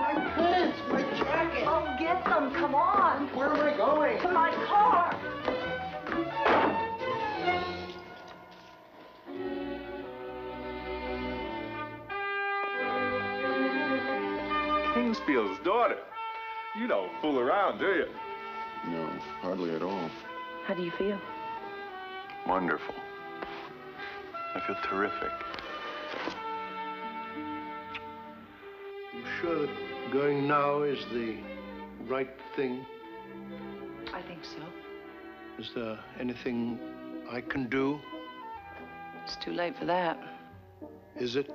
My pants, my jacket. Oh, get them, come on. Where am I going? To my car. Kingsfield's daughter. You don't fool around, do you? No, hardly at all. How do you feel? Wonderful. I feel terrific. You sure that going now is the right thing? I think so. Is there anything I can do? It's too late for that. Is it?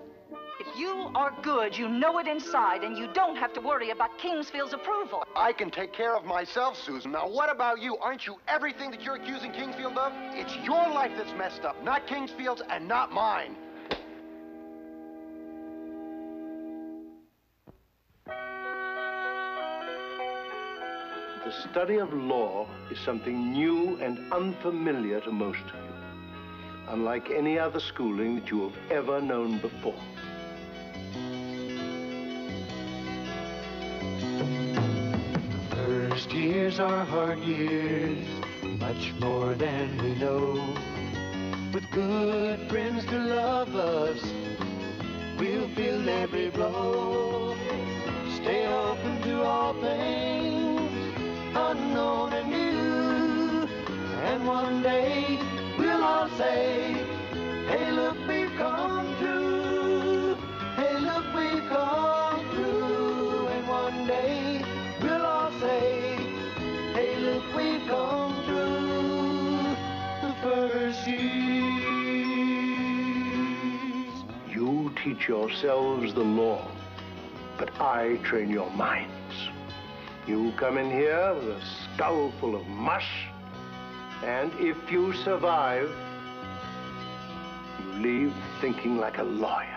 If you are good, you know it inside, and you don't have to worry about Kingsfield's approval. I can take care of myself, Susan. Now, what about you? Aren't you everything that you're accusing Kingsfield of? It's your life that's messed up, not Kingsfield's and not mine. The study of law is something new and unfamiliar to most of you, unlike any other schooling that you have ever known before. First years are hard years, much more than we know. With good friends to love us, we'll feel every blow. Stay open to all things, unknown and new. And one day we'll all say, hey, look, we've come through. Hey, look, we've come through. And one day we'll all say, hey, look, we've come through the first years. You teach yourselves the law, but I train your minds. You come in here with a skull full of mush, and if you survive, you leave thinking like a lawyer.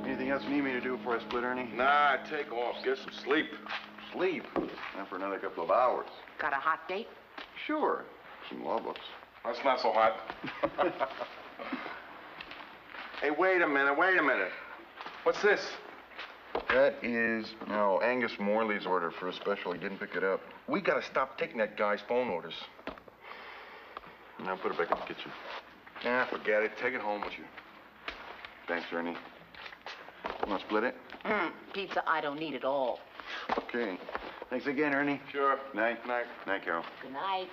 Anything else you need me to do before I split, Ernie? Nah, take off. Get some sleep. Sleep. Not for another couple of hours. Got a hot date? Sure. Some law books. That's not so hot. Hey, wait a minute. What's this? That is, no, Angus Morley's order for a special. He didn't pick it up. We gotta stop taking that guy's phone orders. Now put it back in the kitchen. Nah, forget it. Take it home with you. Thanks, Ernie. You want to split it? Pizza, I don't need it all. Okay. Thanks again, Ernie. Sure. Night. Night, Carol. Good night.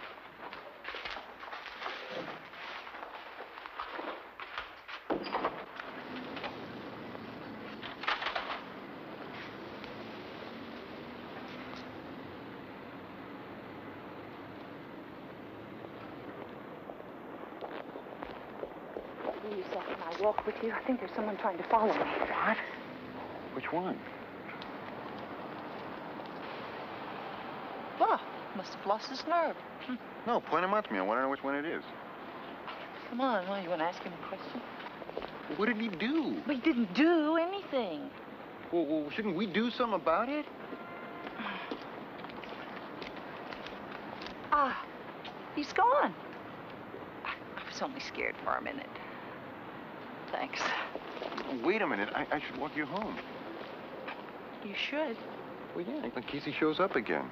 Will you second I walk with you? I think there's someone trying to follow me. What? Which one? Oh, must have lost his nerve. No, point him out to me. I want to know which one it is. Come on, well, you want to ask him a question? What did he do? But he didn't do anything. Well, shouldn't we do something about it? Ah, he's gone. I was only scared for a minute. Thanks. Wait a minute. I should walk you home. You should. Well, yeah, in case he shows up again.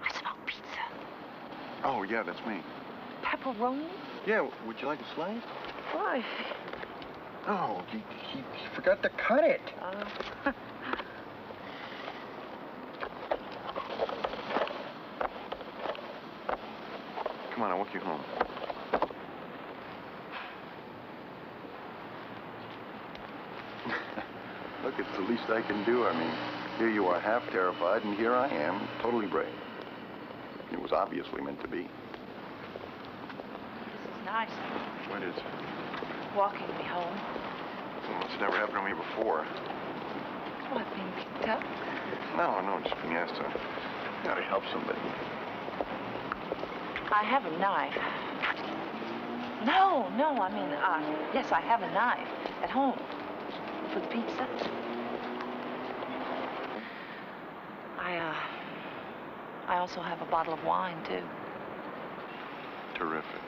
I smell pizza. Oh, yeah, that's me. Pepperoni? Yeah, would you like a slice? Why? Oh, he forgot to cut it. Come on, I'll walk you home. Look, it's the least I can do. I mean, here you are half terrified, and here I am, totally brave. It was obviously meant to be. This is nice. What is? Walking me home. Well, it's never happened to me before. What, being picked up? No, just being asked to help somebody. I have a knife. No, I mean, yes, I have a knife at home for the pizza. I also have a bottle of wine, too. Terrific.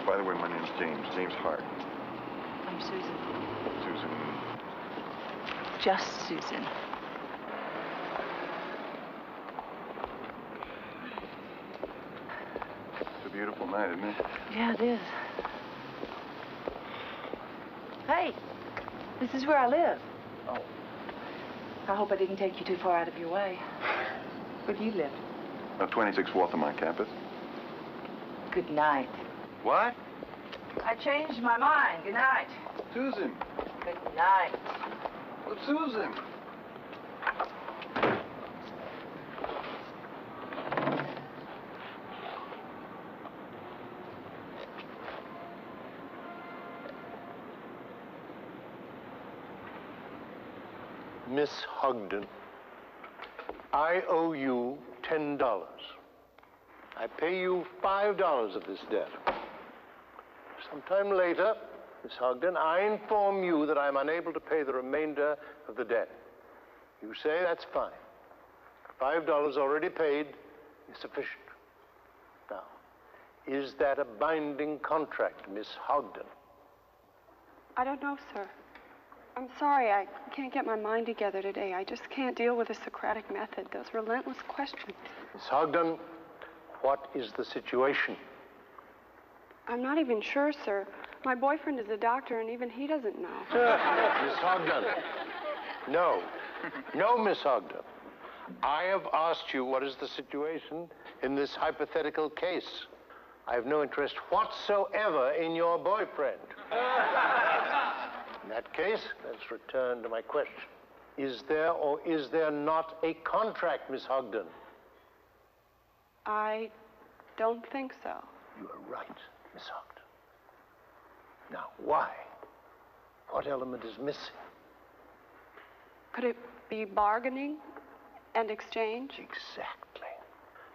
By the way, my name's James Hart. I'm Susan. Susan. Just Susan. It's a beautiful night, isn't it? Yeah, it is. Hey, this is where I live. Oh. I hope I didn't take you too far out of your way. Where do you live? 26 Waltermont campus. Good night. What? I changed my mind. Good night. Susan. Good night. Well, Susan. Miss Ogden, I owe you $10. I pay you $5 of this debt. Sometime later, Miss Ogden, I inform you that I'm unable to pay the remainder of the debt. You say that's fine. $5 already paid is sufficient. Now, is that a binding contract, Miss Ogden? I don't know, sir. I'm sorry, I can't get my mind together today. I just can't deal with the Socratic method, those relentless questions. Miss Ogden, what is the situation? I'm not even sure, sir. My boyfriend is a doctor, and even he doesn't know. Miss Ogden. No. No, Miss Ogden. I have asked you what is the situation in this hypothetical case. I have no interest whatsoever in your boyfriend. In that case, let's return to my question. Is there or is there not a contract, Miss Ogden? I don't think so. You are right, Miss Ogden. Now, why? What element is missing? Could it be bargaining and exchange? Exactly.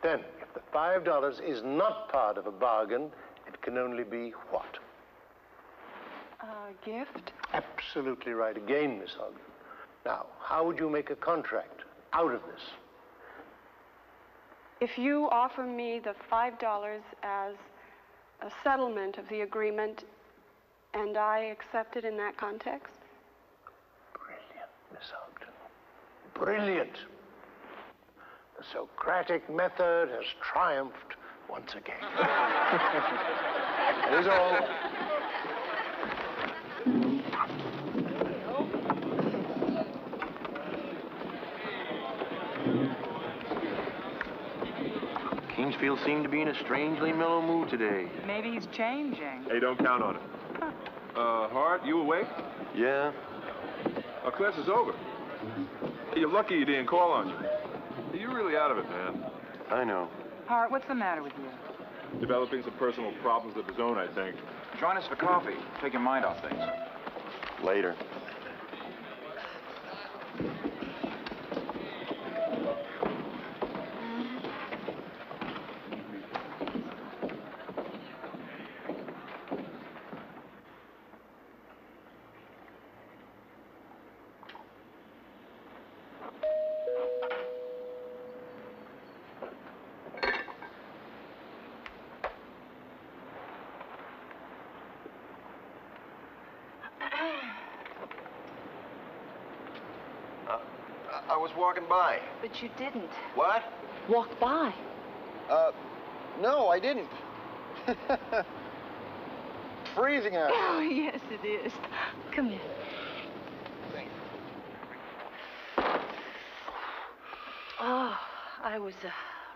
Then, if the $5 is not part of a bargain, it can only be what? A gift? Absolutely right again, Miss Ogden. Now, how would you make a contract out of this? If you offer me the $5 as a settlement of the agreement, and I accept it in that context? Brilliant, Miss Ogden. Brilliant. The Socratic method has triumphed once again. That is all. Kingsfield seemed to be in a strangely mellow mood today. Maybe he's changing. Hey, don't count on it. Hart, you awake? Yeah? Our class is over. Hey, you're lucky he didn't call on you. You're really out of it, man. I know. Hart, what's the matter with you? Developing some personal problems of his own, I think. Join us for coffee. Take your mind off things. Later. I was walking by. But you didn't. What? Walk by. No, I didn't. Freezing out. Oh, yes, it is. Come here. Oh, I was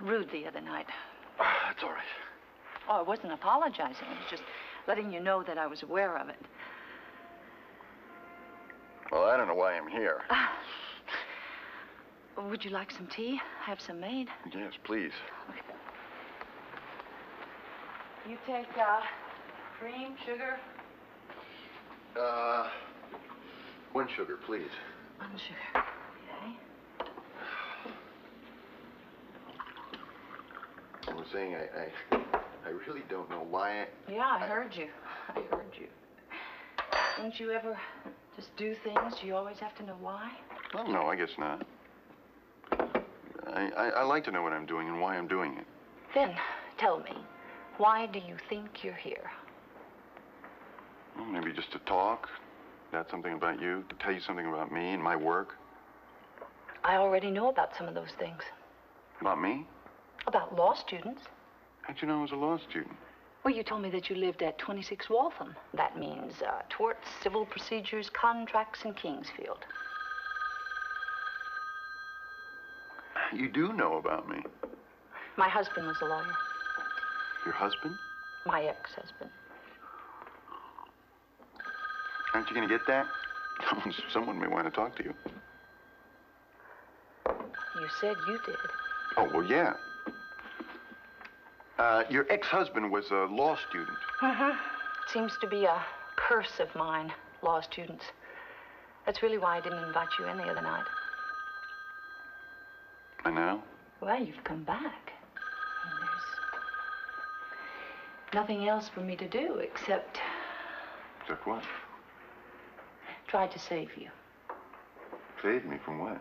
rude the other night. That's all right. Oh, I wasn't apologizing. I was just letting you know that I was aware of it. Well, I don't know why I'm here. Would you like some tea? Have some made? Yes, please. Okay. You take cream, sugar? One sugar, please. One sugar. Okay. I was saying, I really don't know why. Yeah, I heard you. I heard you. Don't you ever just do things? You always have to know why? Well, no, I guess not. I like to know what I'm doing and why I'm doing it. Then, tell me, why do you think you're here? Well, maybe just to talk. That's something about you. To tell you something about me and my work. I already know about some of those things. About me? About law students. How'd you know I was a law student? Well, you told me that you lived at 26 Waltham. That means torts, civil procedures, contracts in Kingsfield. You do know about me. My husband was a lawyer. Your husband? My ex-husband. Aren't you going to get that? Someone may want to talk to you. You said you did. Oh, well, yeah. Your ex-husband was a law student. Mm-hmm. Seems to be a curse of mine, law students. That's really why I didn't invite you in the other night. I know. Well, you've come back. And there's nothing else for me to do except... Except what? Try to save you. Save me from what?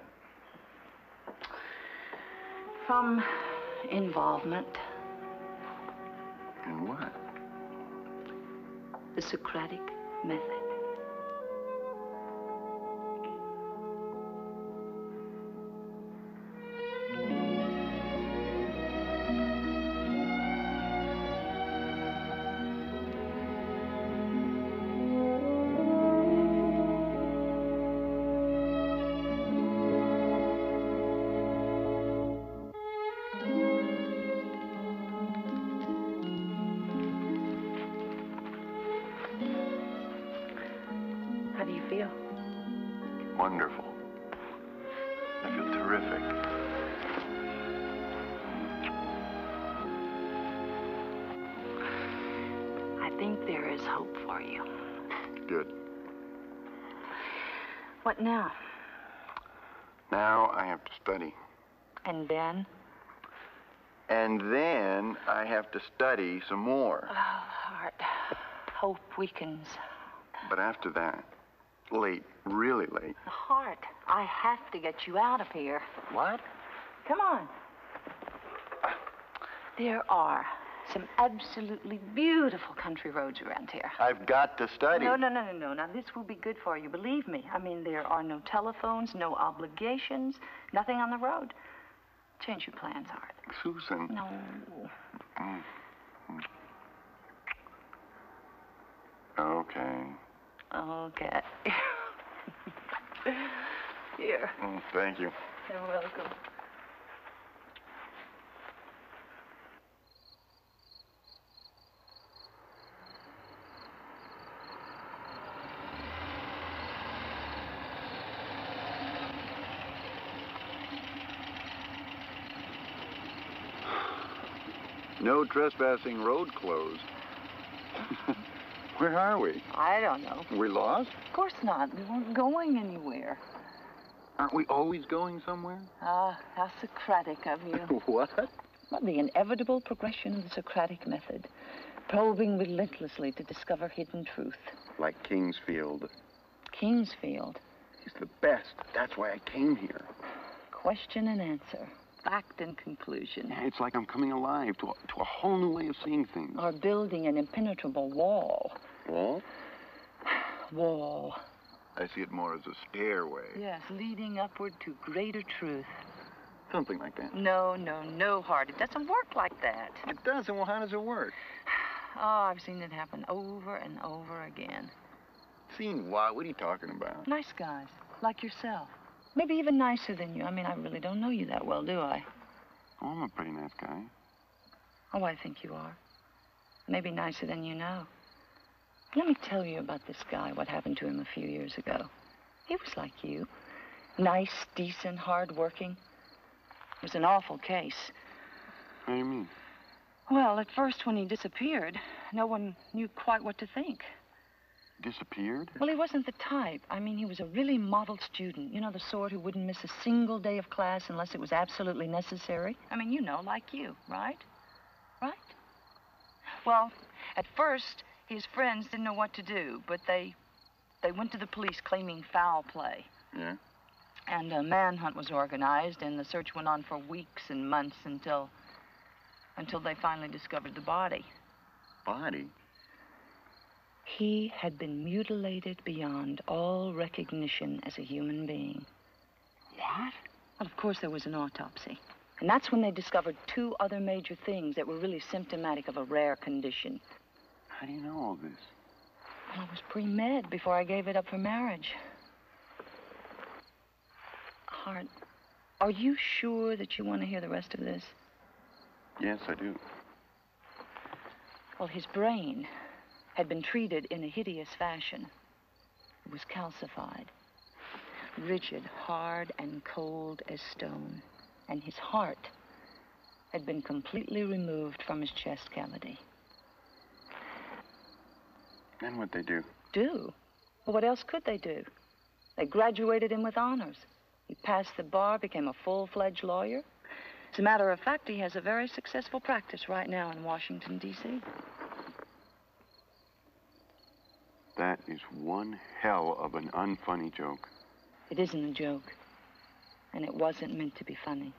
From involvement. In what? The Socratic method. How do you feel? Wonderful. I feel terrific. I think there is hope for you. Good. What now? Now I have to study. And then? And then I have to study some more. Oh, Hart. Hope weakens. But after that, late, really late. Hart, I have to get you out of here. What? Come on. There are some absolutely beautiful country roads around here. I've got to study. No. Now, this will be good for you. Believe me. I mean, there are no telephones, no obligations, nothing on the road. Change your plans, Hart. Susan. No. Okay. Okay. Here. Thank you. You're welcome. No trespassing road closed. Where are we? I don't know. We lost? Of course not. We weren't going anywhere. Aren't we always going somewhere? Ah, how Socratic of you. What? Well, the inevitable progression of the Socratic method. Probing relentlessly to discover hidden truth. Like Kingsfield. Kingsfield. He's the best. That's why I came here. Question and answer. Fact and conclusion. It's like I'm coming alive to a whole new way of seeing things. Or building an impenetrable wall. Wall? Wall. I see it more as a stairway. Yes, leading upward to greater truth. Something like that. No, Hart. It doesn't work like that. It doesn't? Well, how does it work? Oh, I've seen it happen over and over again. Seen what? What are you talking about? Nice guys, like yourself. Maybe even nicer than you. I mean, I really don't know you that well, do I? Oh, I'm a pretty nice guy. Oh, I think you are. Maybe nicer than you know. Let me tell you about this guy, what happened to him a few years ago. He was like you. Nice, decent, hard-working. It was an awful case. What do you mean? Well, at first when he disappeared, no one knew quite what to think. Disappeared? Well, he wasn't the type. I mean, he was a really model student. You know, the sort who wouldn't miss a single day of class unless it was absolutely necessary. I mean, you know, like you, right? Right? Well, at first, his friends didn't know what to do, but they went to the police claiming foul play. Yeah? And a manhunt was organized, and the search went on for weeks and months until they finally discovered the body. Body? He had been mutilated beyond all recognition as a human being. What? Well, of course, there was an autopsy. And that's when they discovered two other major things that were really symptomatic of a rare condition. How do you know all this? Well, I was pre-med before I gave it up for marriage. Hart, are you sure that you want to hear the rest of this? Yes, I do. Well, his brain had been treated in a hideous fashion. It was calcified, rigid, hard, and cold as stone. And his heart had been completely removed from his chest cavity. Then what'd they do? Do? Well, what else could they do? They graduated him with honors. He passed the bar, became a full-fledged lawyer. As a matter of fact, he has a very successful practice right now in Washington, D.C. That is one hell of an unfunny joke. It isn't a joke. And it wasn't meant to be funny.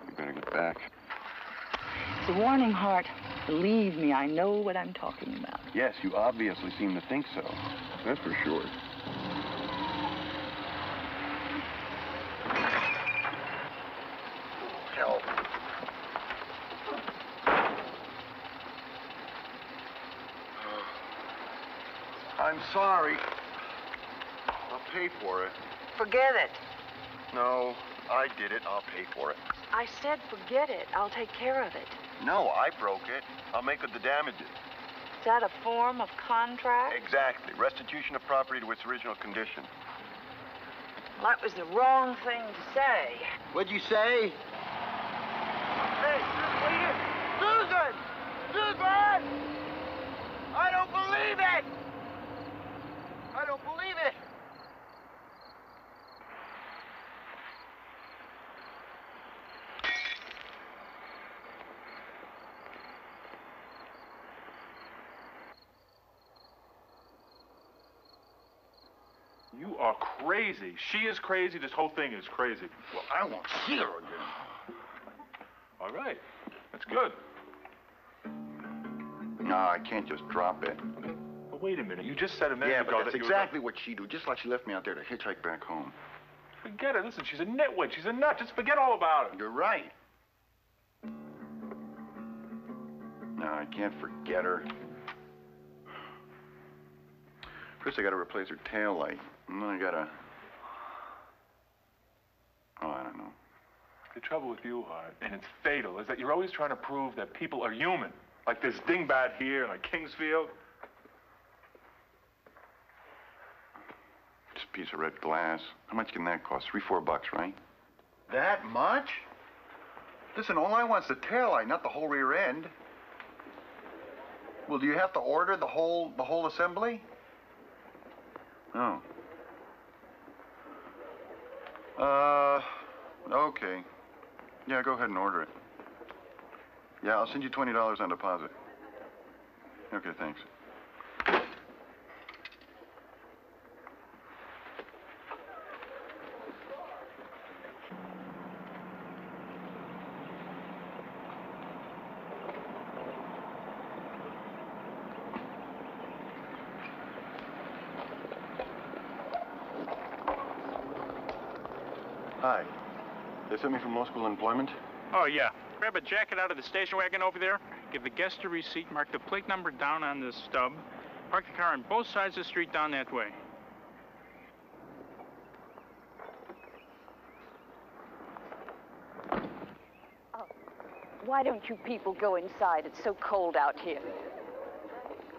We better get back. It's a warning, Hart. Believe me, I know what I'm talking about. Yes, you obviously seem to think so. That's for sure. Help. I'm sorry. I'll pay for it. Forget it. No, I did it. I'll pay for it. I said forget it. I'll take care of it. No, I broke it. I'll make good the damages. Is that a form of contract? Exactly. Restitution of property to its original condition. Well, that was the wrong thing to say. What'd you say? Hey, Susan! Susan! I don't believe it! I don't believe it! You are crazy. She is crazy. This whole thing is crazy. Well, I won't see her again. All right. That's good. No, I can't just drop it. But wait a minute. You just said a minute Yeah, ago but that's that you exactly what she do. Just like she left me out there to hitchhike back home. Forget it. Listen, she's a nitwit. She's a nut. Just forget all about it. You're right. No, I can't forget her. First, I gotta replace her tail light. And then I gotta... Oh, I don't know. The trouble with you, Hart, and it's fatal, is that you're always trying to prove that people are human. Like this dingbat here, like Kingsfield. Just a piece of red glass. How much can that cost? $3-4, right? That much? Listen, all I want's the tail light, not the whole rear end. Well, do you have to order the whole assembly? Oh. Okay. Yeah, go ahead and order it. Yeah, I'll send you $20 on deposit. Okay, thanks. Hi. They sent me from law school employment? Oh, yeah. Grab a jacket out of the station wagon over there. Give the guest a receipt. Mark the plate number down on this stub. Park the car on both sides of the street down that way. Oh, why don't you people go inside? It's so cold out here.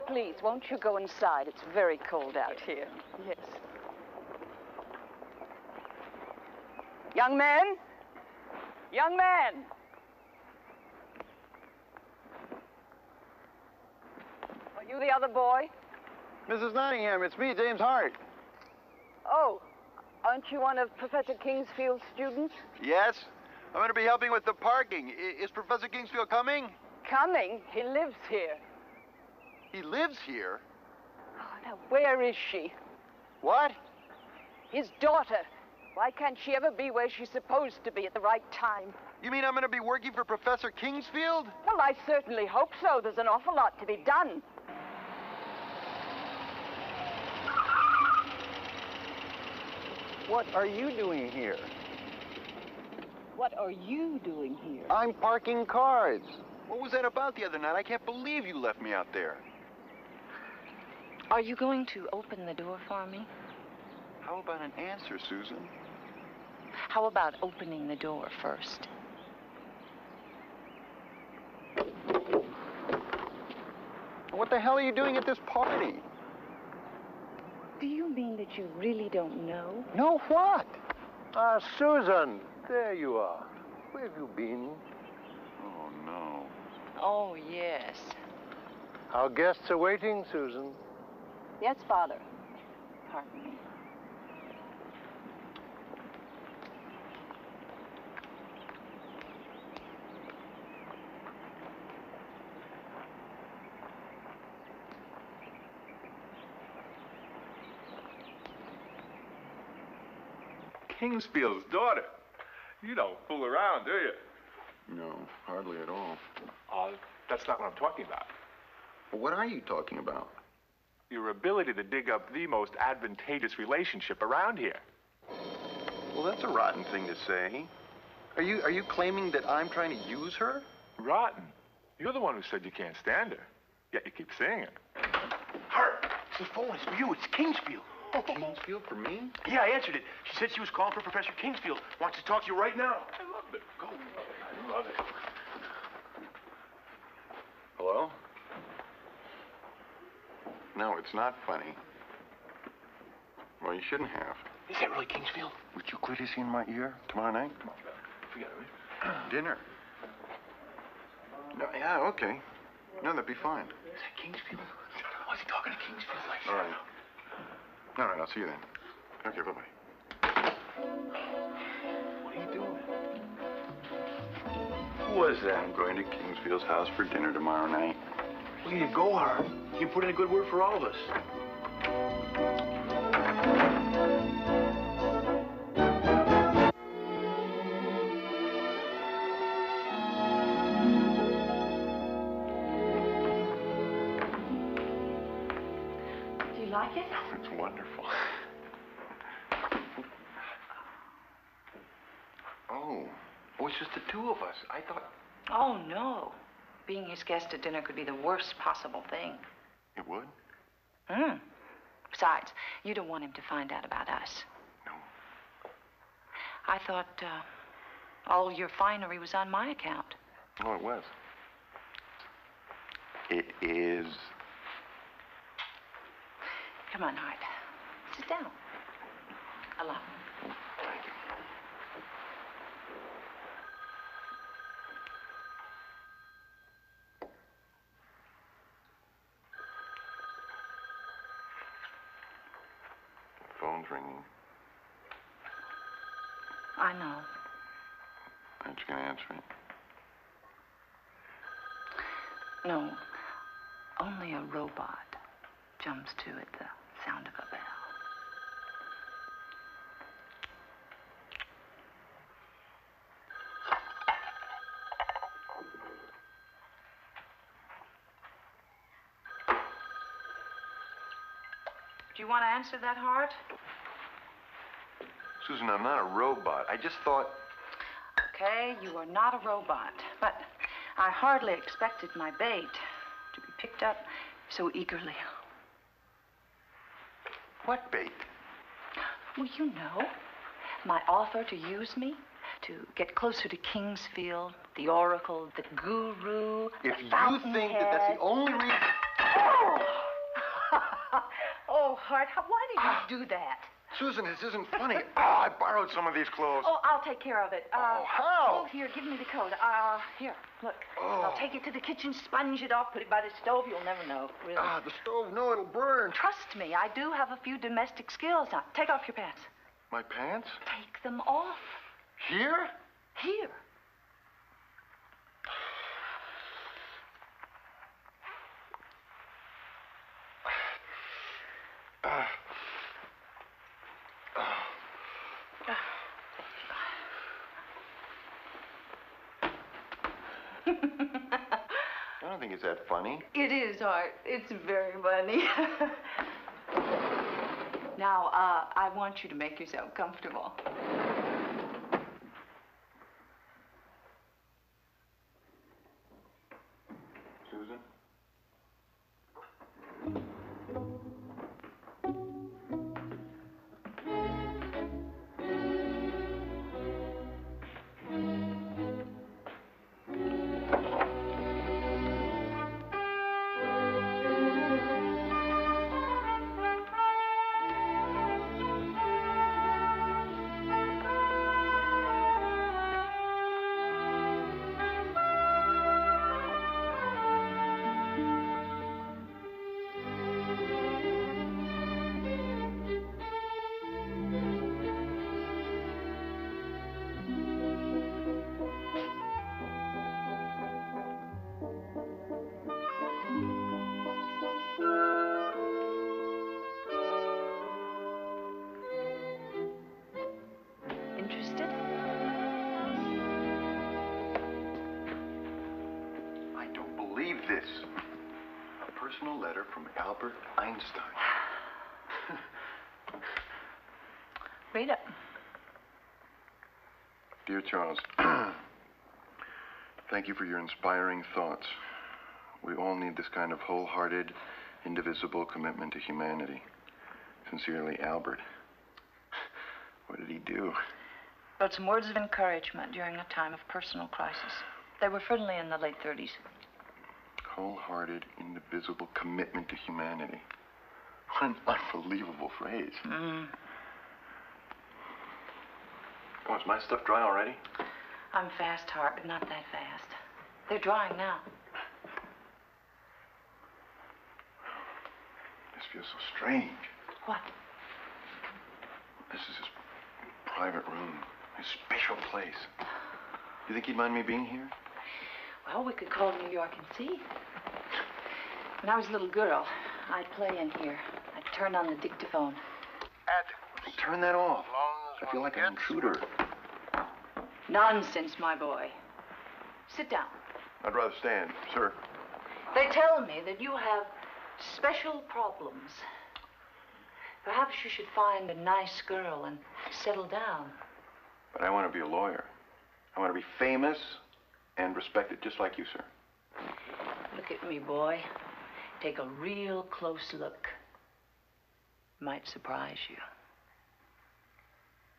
Please, won't you go inside? It's very cold out here. Yes. Young man? Young man! You the other boy? Mrs. Nottingham, it's me, James Hart. Oh, aren't you one of Professor Kingsfield's students? Yes? I'm going to be helping with the parking. Is Professor Kingsfield coming? Coming? He lives here. He lives here? Oh, now, where is she? What? His daughter. Why can't she ever be where she's supposed to be at the right time? You mean I'm going to be working for Professor Kingsfield? Well, I certainly hope so. There's an awful lot to be done. What are you doing here? What are you doing here? I'm parking cars. What was that about the other night? I can't believe you left me out there. Are you going to open the door for me? How about an answer, Susan? How about opening the door first? What the hell are you doing at this party? Do you mean that you really don't know? No, what? Susan, there you are. Where have you been? Oh, no. Oh, yes. Our guests are waiting, Susan. Yes, Father. Pardon me. Kingsfield's daughter. You don't fool around, do you? No, hardly at all. That's not what I'm talking about. Well, what are you talking about? Your ability to dig up the most advantageous relationship around here. Well, that's a rotten thing to say. Are you claiming that I'm trying to use her? Rotten. You're the one who said you can't stand her. Yet you keep saying it. Hart, it's the phone. It's for you. It's Kingsfield. Kingsfield for me? Yeah, I answered it. She said she was calling for Professor Kingsfield. Wants to talk to you right now. I love it. Go. I love it. Hello? No, it's not funny. Well, you shouldn't have. Is that really Kingsfield? Would you quit hissing in my ear tomorrow night? Come on, forget it. Dinner. No, yeah, okay. No, that'd be fine. Is that Kingsfield? Why is he talking to Kingsfield like that? All right. All right, I'll see you then. Okay, bye-bye. What are you doing? Who was that? I'm going to Kingsfield's house for dinner tomorrow night. Well, you go, Hart. You put in a good word for all of us. Do you like it? It's wonderful. Oh, it's just the two of us. I thought... Oh, no. Being his guest at dinner could be the worst possible thing. It would? Besides, you don't want him to find out about us. No. I thought all your finery was on my account. Oh, it was. It is. Come on, Hart. Sit down. Allow. Thank you. The phone's ringing. I know. Aren't you going to answer it? No. Only a robot jumps to at the sound of a bell. Do you want to answer that, Hart? Susan, I'm not a robot. I just thought... Okay, you are not a robot, but I hardly expected my bait to be picked up so eagerly. What bait? Well, you know, my offer to use me, to get closer to Kingsfield, the Oracle, the Guru, If the you think that that's the only reason... Oh! Oh, Hart, why did you do that? Susan, this isn't funny. I borrowed some of these clothes. Oh, I'll take care of it. How? Oh, here, give me the coat. Here, look. Oh. I'll take it to the kitchen, sponge it off, put it by the stove. You'll never know, really. The stove, no, it'll burn. Trust me, I do have a few domestic skills. Now, take off your pants. My pants? Take them off. Here? Here. I don't think it's that funny. It is, Art. It's very funny. Now, I want you to make yourself comfortable. Susan? Interested? I don't believe this. A personal letter from Albert Einstein. Read it. Dear Charles, thank you for your inspiring thoughts. We all need this kind of wholehearted, indivisible commitment to humanity. Sincerely, Albert. What did he do? Wrote some words of encouragement during a time of personal crisis. They were friendly in the late 30s. Wholehearted, indivisible commitment to humanity. What an unbelievable phrase. Oh, is my stuff dry already? I'm fast, Hart, but not that fast. They're drying now. This feels so strange. What? This is his private room, his special place. You think he'd mind me being here? Well, we could call New York and see. When I was a little girl, I'd play in here. I'd turn on the dictaphone. Turn that off. I feel like an intruder. Nonsense, my boy. Sit down. I'd rather stand, sir. They tell me that you have special problems. Perhaps you should find a nice girl and settle down. But I want to be a lawyer. I want to be famous and respected, just like you, sir. Look at me, boy. Take a real close look. Might surprise you.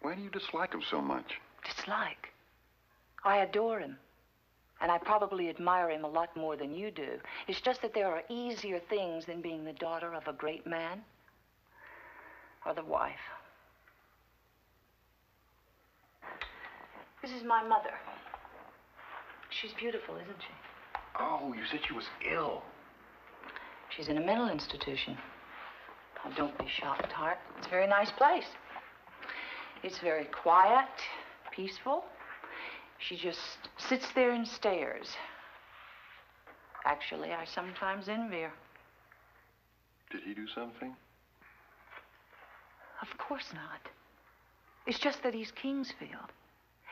Why do you dislike him so much? Dislike? I adore him. And I probably admire him a lot more than you do. It's just that there are easier things than being the daughter of a great man or the wife. This is my mother. She's beautiful, isn't she? Oh, you said she was ill. She's in a mental institution. Oh, don't be shocked, Hart. It's a very nice place. It's very quiet, peaceful. She just sits there and stares. Actually, I sometimes envy her. Did he do something? Of course not. It's just that he's Kingsfield.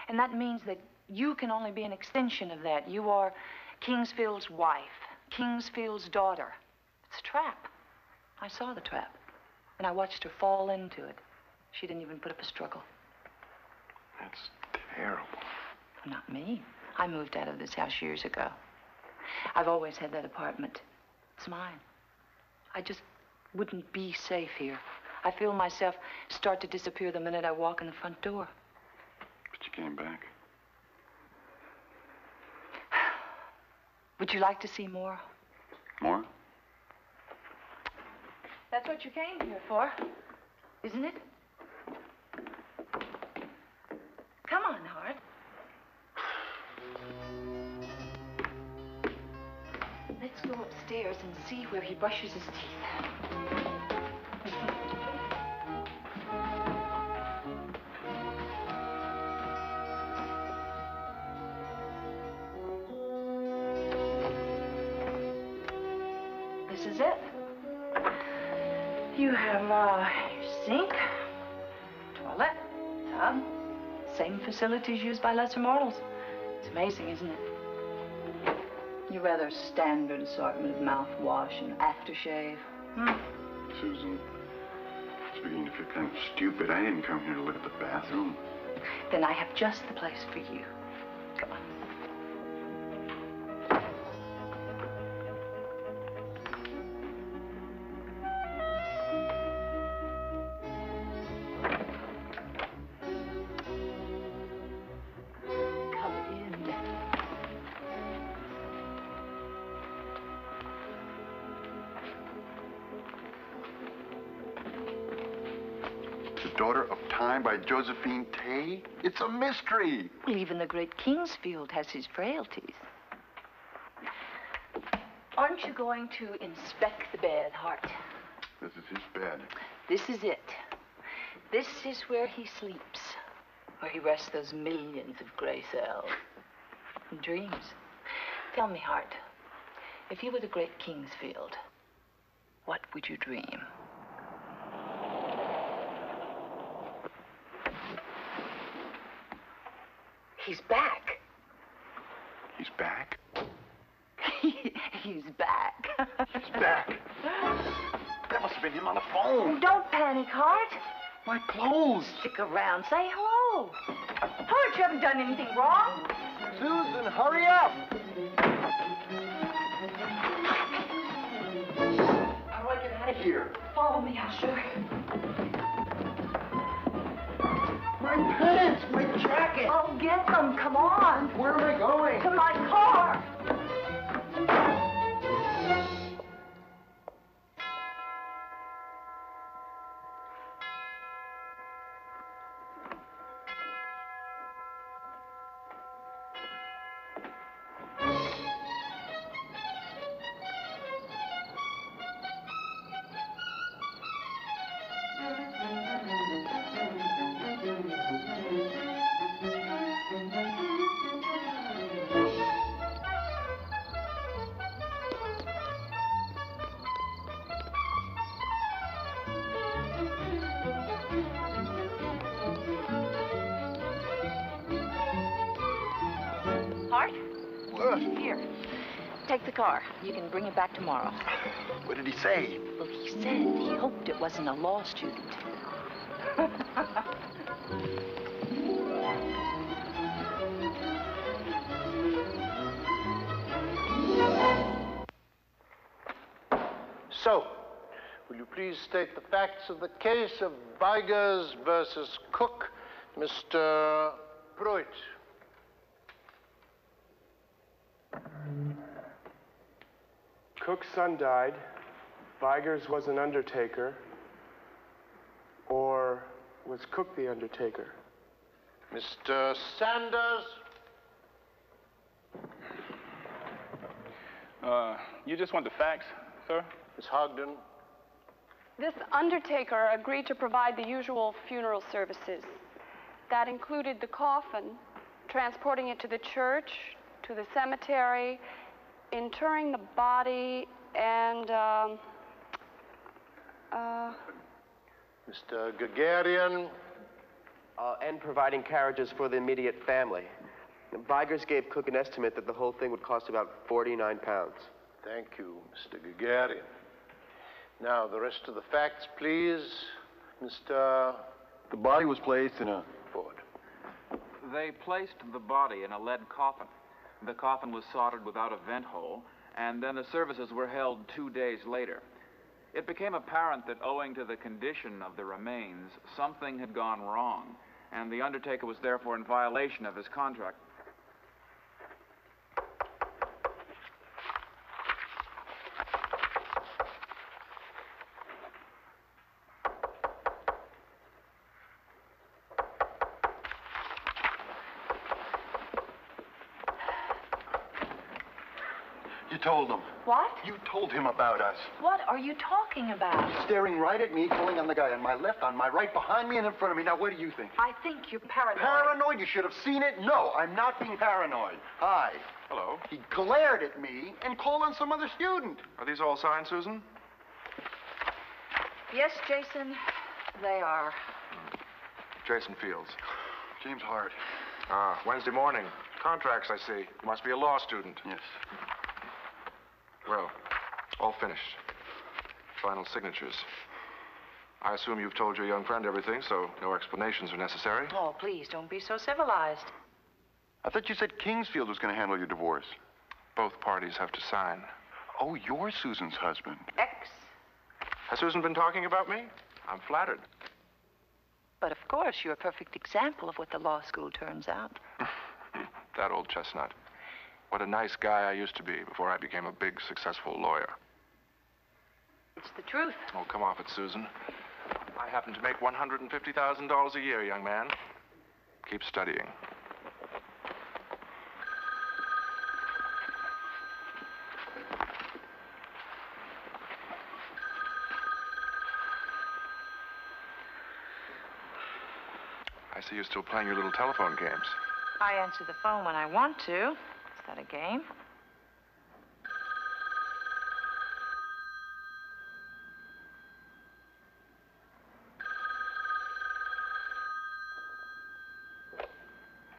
And that means that you can only be an extension of that. You are Kingsfield's wife, Kingsfield's daughter. It's a trap. I saw the trap. And I watched her fall into it. She didn't even put up a struggle. That's terrible. Not me. I moved out of this house years ago. I've always had that apartment. It's mine. I just wouldn't be safe here. I feel myself start to disappear the minute I walk in the front door. But you came back. Would you like to see more? More? That's what you came here for, isn't it? see where he brushes his teeth. This is it. You have sink, toilet, tub, same facilities used by lesser mortals. It's amazing, isn't it? Your rather standard assortment of mouthwash and aftershave. Susan, it's beginning to feel kind of stupid. I didn't come here to look at the bathroom. Then I have just the place for you. Come on. Daughter of Time by Josephine Tay? It's a mystery. Well, even the great Kingsfield has his frailties. Aren't you going to inspect the bed, Hart? This is his bed. This is it. This is where he sleeps, where he rests those millions of gray cells and dreams. Tell me, Hart, if you were the great Kingsfield, what would you dream? He's back. He's back? He's back. He's back. That must have been him on the phone. Don't panic, Hart. My clothes. Stick around. Say hello. Hart, you haven't done anything wrong. Susan, hurry up. How do I get out of here? Follow me, I'll show you. My pants, my jacket. I'll get them. Come on. Where am I going? To my car. Hart? What? Here. Take the car. You can bring it back tomorrow. What did he say? Well, he said he hoped it wasn't a law student. So, will you please state the facts of the case of Vigers versus Cook, Mr. Pruitt? Cook's son died. Vigers was an undertaker. Or was Cook the undertaker? Mr. Sanders? You just want the facts, sir? Miss Hogden? This undertaker agreed to provide the usual funeral services. That included the coffin, transporting it to the church, to the cemetery, interring the body, and, Mr. Gagarian? And providing carriages for the immediate family. Vigers gave Cook an estimate that the whole thing would cost about 49 pounds. Thank you, Mr. Gagarian. Now, the rest of the facts, please. Mr. The body was placed in a... Ford. They placed the body in a lead coffin. The coffin was soldered without a vent hole, and then the services were held 2 days later. It became apparent that owing to the condition of the remains, something had gone wrong, and the undertaker was therefore in violation of his contract. you told him. What? You told him about us. What are you talking about? Staring right at me, pulling on the guy on my left, on my right, behind me, and in front of me. Now, what do you think? I think you're paranoid. Paranoid? You should have seen it. No, I'm not being paranoid. Hi. Hello. He glared at me and called on some other student. Are these all signed, Susan? Yes, Jason, they are. Jason Fields. James Hart. Ah, Wednesday morning. Contracts, I see. You must be a law student. Yes. Well, all finished. Final signatures. I assume you've told your young friend everything, so no explanations are necessary. Oh, please, don't be so civilized. I thought you said Kingsfield was going to handle your divorce. Both parties have to sign. Oh, you're Susan's husband. Has Susan been talking about me? I'm flattered. But of course, you're a perfect example of what the law school turns out. That old chestnut. What a nice guy I used to be before I became a big, successful lawyer. It's the truth. Oh, come off it, Susan. I happen to make $150,000 a year, young man. Keep studying. I see you're still playing your little telephone games. I answer the phone when I want to. Is that a game?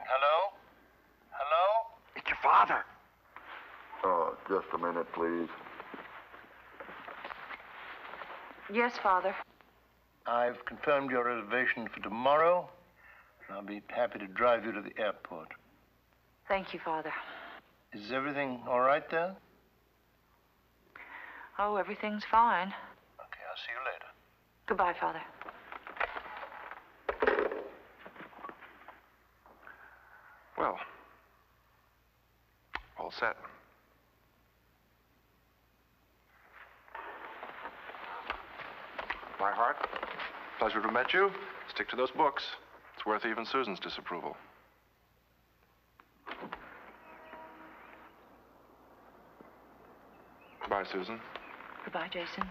Hello? Hello? It's your father. Oh, just a minute, please. Yes, Father. I've confirmed your reservation for tomorrow. I'll be happy to drive you to the airport. Thank you, Father. Is everything all right there? Oh, everything's fine. Okay, I'll see you later. Goodbye, Father. Well, all set. My heart, pleasure to have met you. Stick to those books. It's worth even Susan's disapproval. Goodbye, Susan. Goodbye, Jason.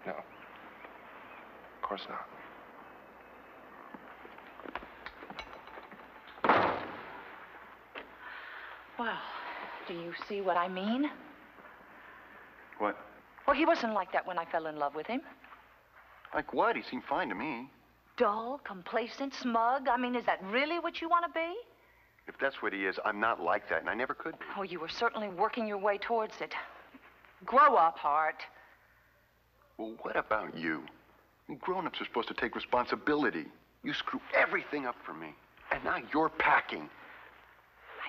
No. Of course not. Well, do you see what I mean? What? Well, he wasn't like that when I fell in love with him. Like what? He seemed fine to me. Dull, complacent, smug. I mean, is that really what you want to be? If that's what he is, I'm not like that, and I never could be. Oh, you were certainly working your way towards it. Grow up, Hart. Well, what about you? Grown-ups are supposed to take responsibility. You screw everything up for me. And now you're packing.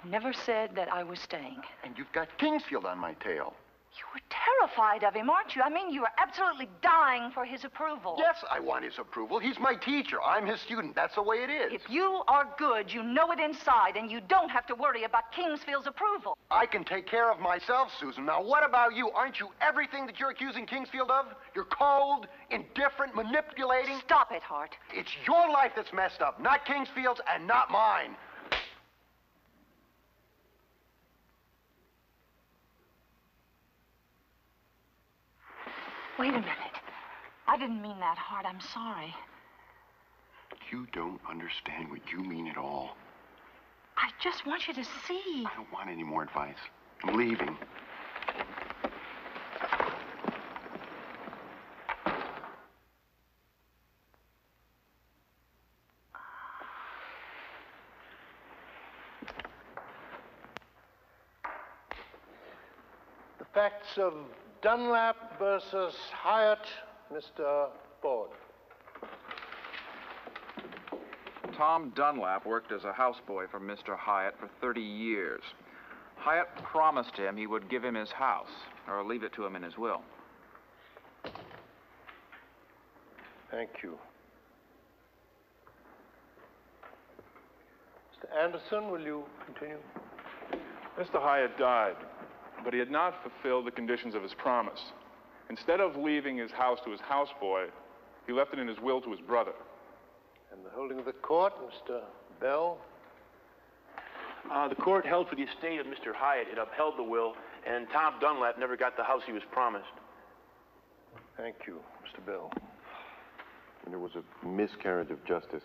I never said that I was staying. And you've got Kingsfield on my tail. You were terrified of him, aren't you? I mean, you were absolutely dying for his approval. Yes, I want his approval. He's my teacher. I'm his student. That's the way it is. If you are good, you know it inside, and you don't have to worry about Kingsfield's approval. I can take care of myself, Susan. Now, what about you? Aren't you everything that you're accusing Kingsfield of? You're cold, indifferent, manipulating. Stop it, Hart. It's your life that's messed up, not Kingsfield's and not mine. Wait a minute. I didn't mean that, Hart. I'm sorry. You don't understand what you mean at all. I just want you to see. I don't want any more advice. I'm leaving. The facts of Dunlap versus Hyatt, Mr. Ford. Tom Dunlap worked as a houseboy for Mr. Hyatt for 30 years. Hyatt promised him he would give him his house, or leave it to him in his will. Thank you. Mr. Anderson, will you continue? Mr. Hyatt died, but he had not fulfilled the conditions of his promise. Instead of leaving his house to his houseboy, he left it in his will to his brother. holding the court, Mr. Bell? The court held for the estate of Mr. Hyatt. It upheld the will, and Tom Dunlap never got the house he was promised. Thank you, Mr. Bell. And there was a miscarriage of justice.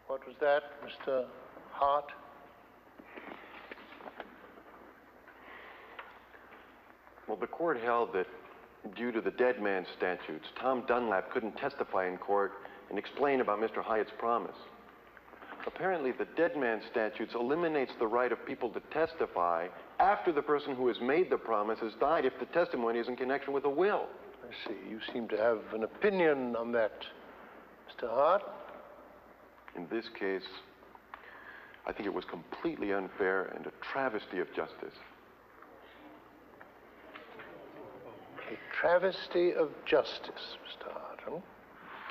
What was that, Mr. Hart? Well, the court held that due to the dead man statutes, Tom Dunlap couldn't testify in court and explain about Mr. Hyatt's promise. Apparently, the dead man statutes eliminates the right of people to testify after the person who has made the promise has died if the testimony is in connection with a will. I see. You seem to have an opinion on that, Mr. Hart. In this case, I think it was completely unfair and a travesty of justice. A travesty of justice, Mr. Hart, huh?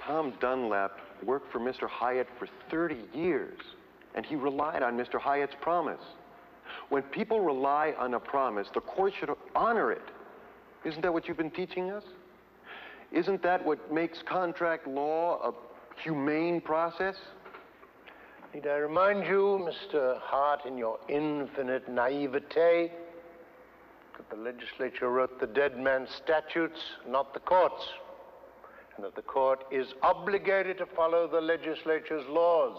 Tom Dunlap worked for Mr. Hyatt for 30 years, and he relied on Mr. Hyatt's promise. When people rely on a promise, the court should honor it. Isn't that what you've been teaching us? Isn't that what makes contract law a humane process? Need I remind you, Mr. Hart, in your infinite naivete, that the legislature wrote the dead man statutes, not the courts, and that the court is obligated to follow the legislature's laws.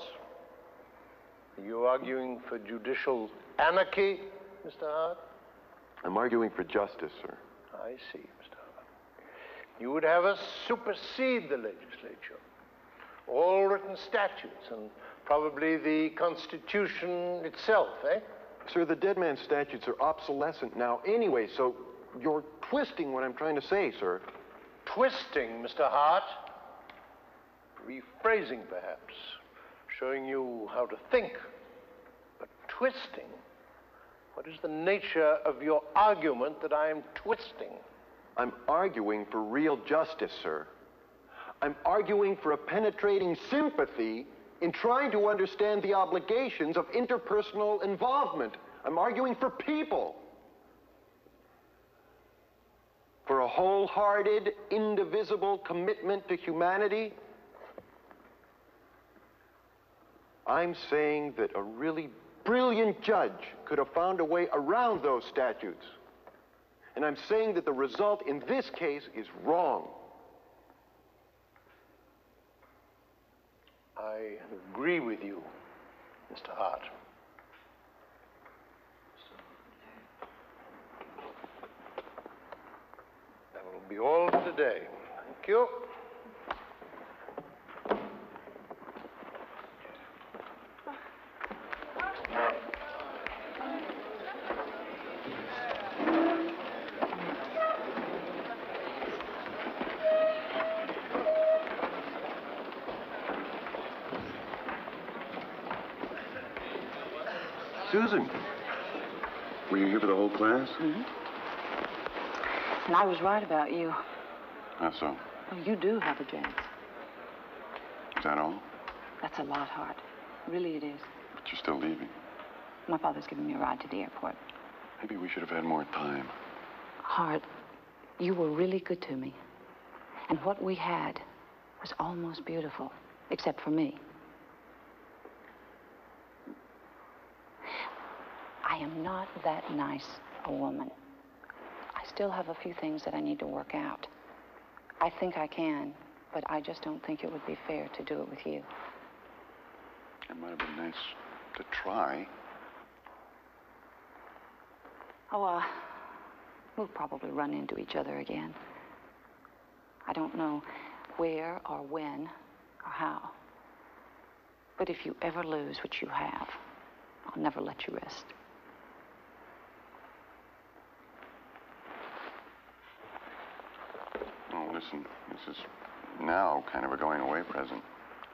Are you arguing for judicial anarchy, Mr. Hart? I'm arguing for justice, sir. I see, Mr. Hart. You would have us supersede the legislature, all written statutes, and probably the Constitution itself, eh? Sir, the dead man statutes are obsolescent now anyway, so you're twisting what I'm trying to say, sir. Twisting, Mr. Hart? Rephrasing, perhaps. Showing you how to think. But twisting? What is the nature of your argument that I am twisting? I'm arguing for real justice, sir. I'm arguing for a penetrating sympathy in trying to understand the obligations of interpersonal involvement. I'm arguing for people. For a wholehearted, indivisible commitment to humanity. I'm saying that a really brilliant judge could have found a way around those statutes. And I'm saying that the result in this case is wrong. I agree with you, Mr. Hart. That will be all for today. Thank you. Susan, were you here for the whole class? Mm-hmm. And I was right about you. How so? Well, you do have a chance. Is that all? That's a lot, Hart. Really it is. But you're still leaving. My father's giving me a ride to the airport. Maybe we should have had more time. Hart, you were really good to me. And what we had was almost beautiful, except for me. I am not that nice a woman. I still have a few things that I need to work out. I think I can, but I just don't think it would be fair to do it with you. It might have been nice to try. Oh, we'll probably run into each other again. I don't know where or when or how. But if you ever lose what you have, I'll never let you rest. Oh, listen, this is now kind of a going away present.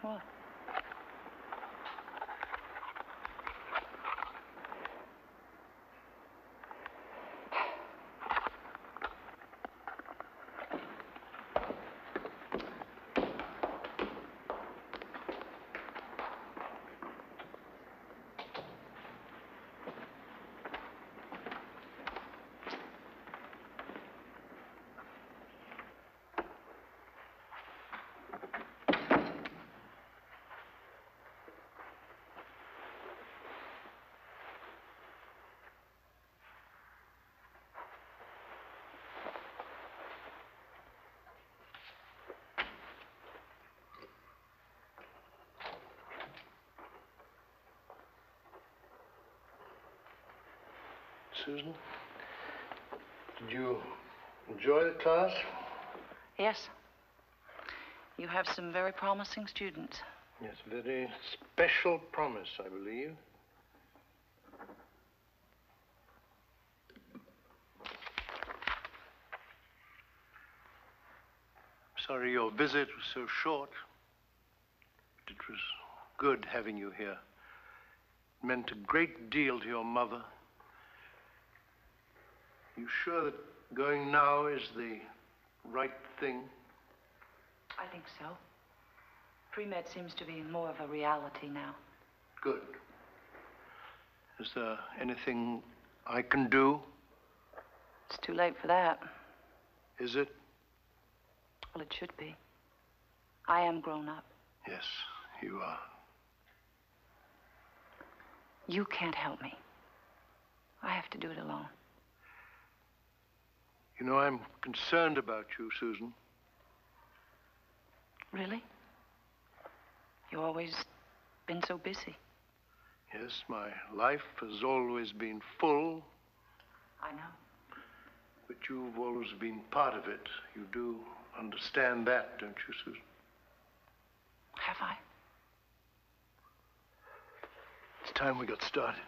What? Susan. Did you enjoy the class? Yes. You have some very promising students. Yes, very special promise, I believe. Sorry your visit was so short. But it was good having you here. It meant a great deal to your mother. You sure that going now is the right thing? I think so. Pre-med seems to be more of a reality now. Good. Is there anything I can do? It's too late for that. Is it? Well, it should be. I am grown up. Yes, you are. You can't help me. I have to do it alone. You know, I'm concerned about you, Susan. Really? You've always been so busy. Yes, my life has always been full. I know. But you've always been part of it. You do understand that, don't you, Susan? Have I? It's time we got started.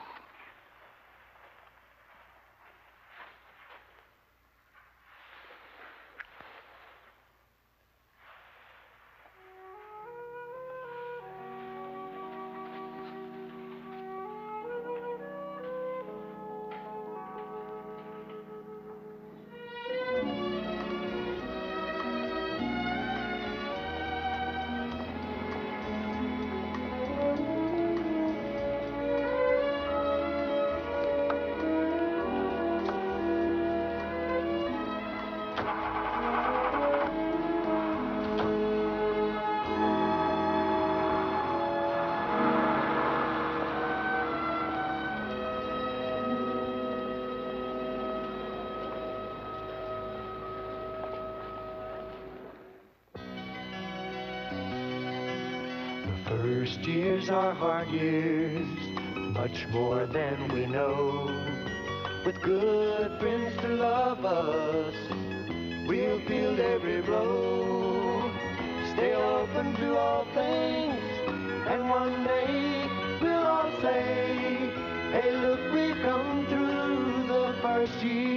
First years are hard years, much more than we know. With good friends to love us, we'll feel every blow. Stay open to all things, and one day we'll all say, hey, look, we've come through the first year.